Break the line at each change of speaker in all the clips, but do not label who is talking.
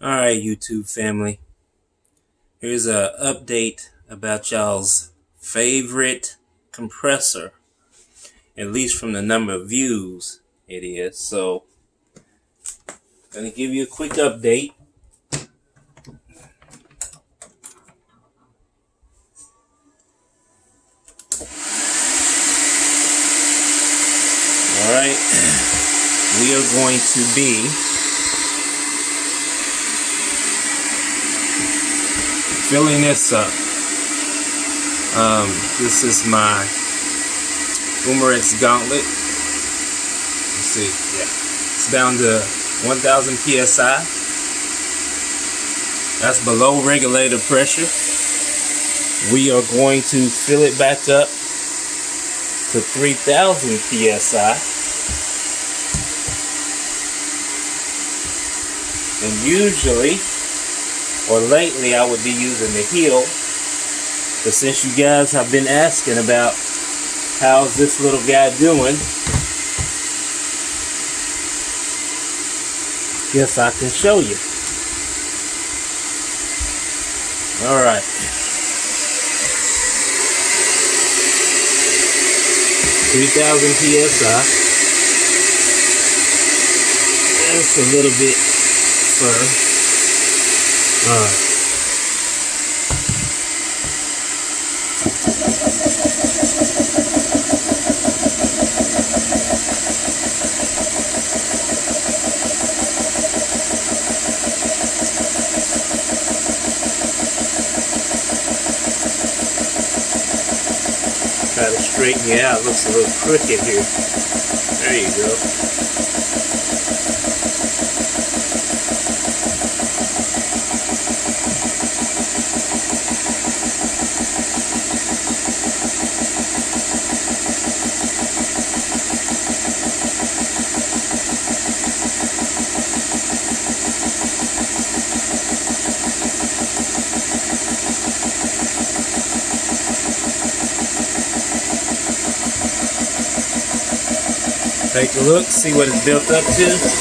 Alright, YouTube family. Here's a update about y'all's favorite compressor. At least from the number of views it is. So, gonna give you a quick update. Alright. We are going to be filling this up. This is my Umarex gauntlet. Let's see, yeah, it's down to 1000 psi. That's below regulator pressure. We are going to fill it back up to 3000 psi. And usually, or lately, I would be using the heel. But since you guys have been asking about how's this little guy doing, guess I can show you. Alright. $3,000 psi. That's a little bit firm. Alright. Try to straighten you out. Looks a little crooked here. There you go. Take a look, see what it's built up to.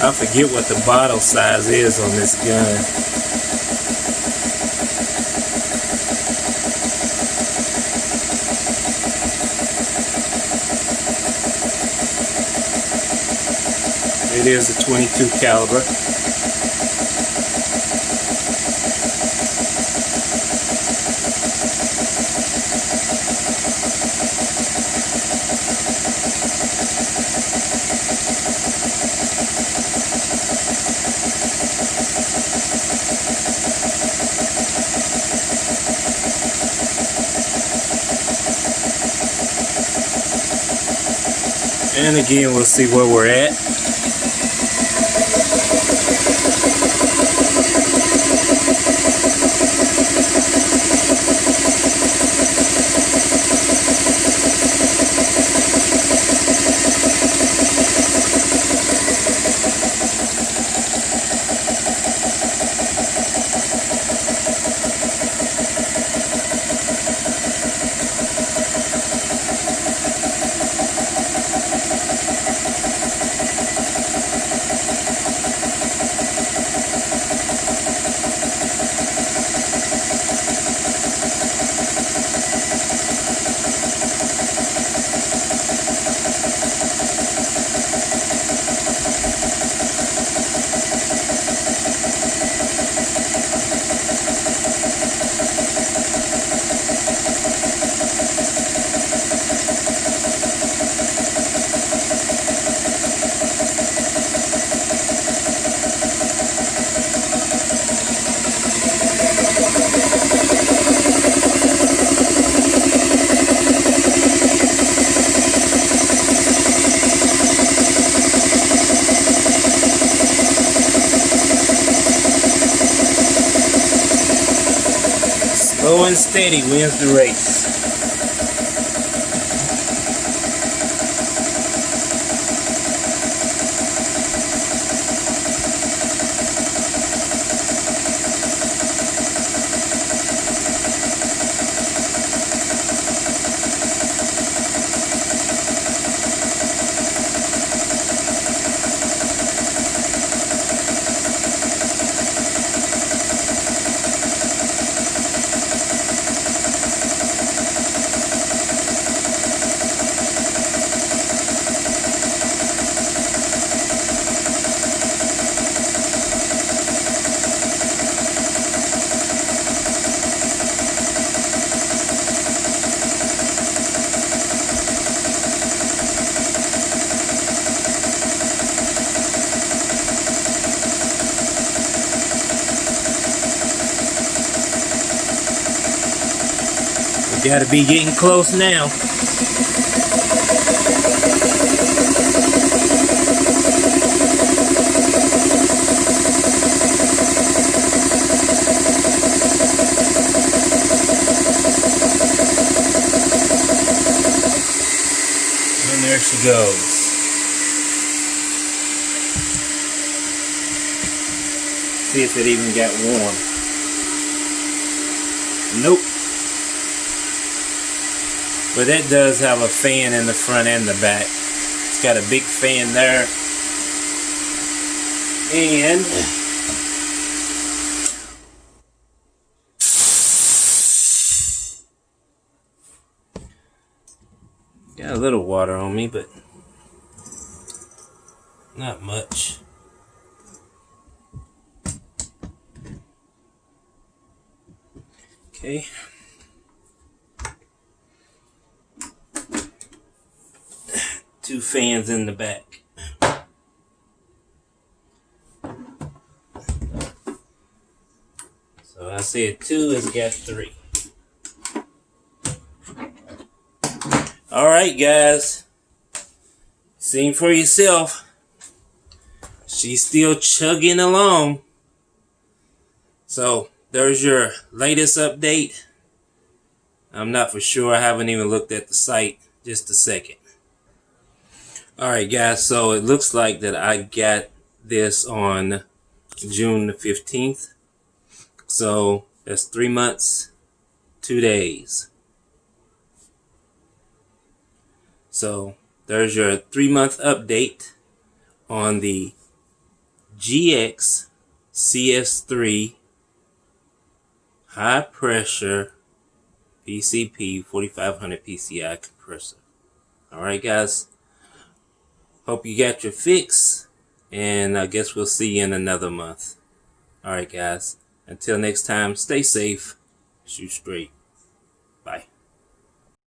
I forget what the bottle size is on this gun. It is a 22 caliber. And again, we'll see where we're at. Slow and steady wins the race. We gotta be getting close now. And there she goes. See if it even got warm. Nope. But that does have a fan in the front and the back. It's got a big fan there. And got a little water on me, but not much. Okay. Two fans in the back. So I said two, it's got three. Alright guys, see for yourself. She's still chugging along. So there's your latest update. I'm not for sure, I haven't even looked at the site. Just a second. Alright guys, so it looks like that I got this on June the 15th. So that's 3 months, 2 days. So there's your 3-month update on the GX CS3 high pressure PCP 4500 PCI compressor. Alright guys. Hope you got your fix, and I guess we'll see you in another month. Alright guys, until next time, stay safe, shoot straight.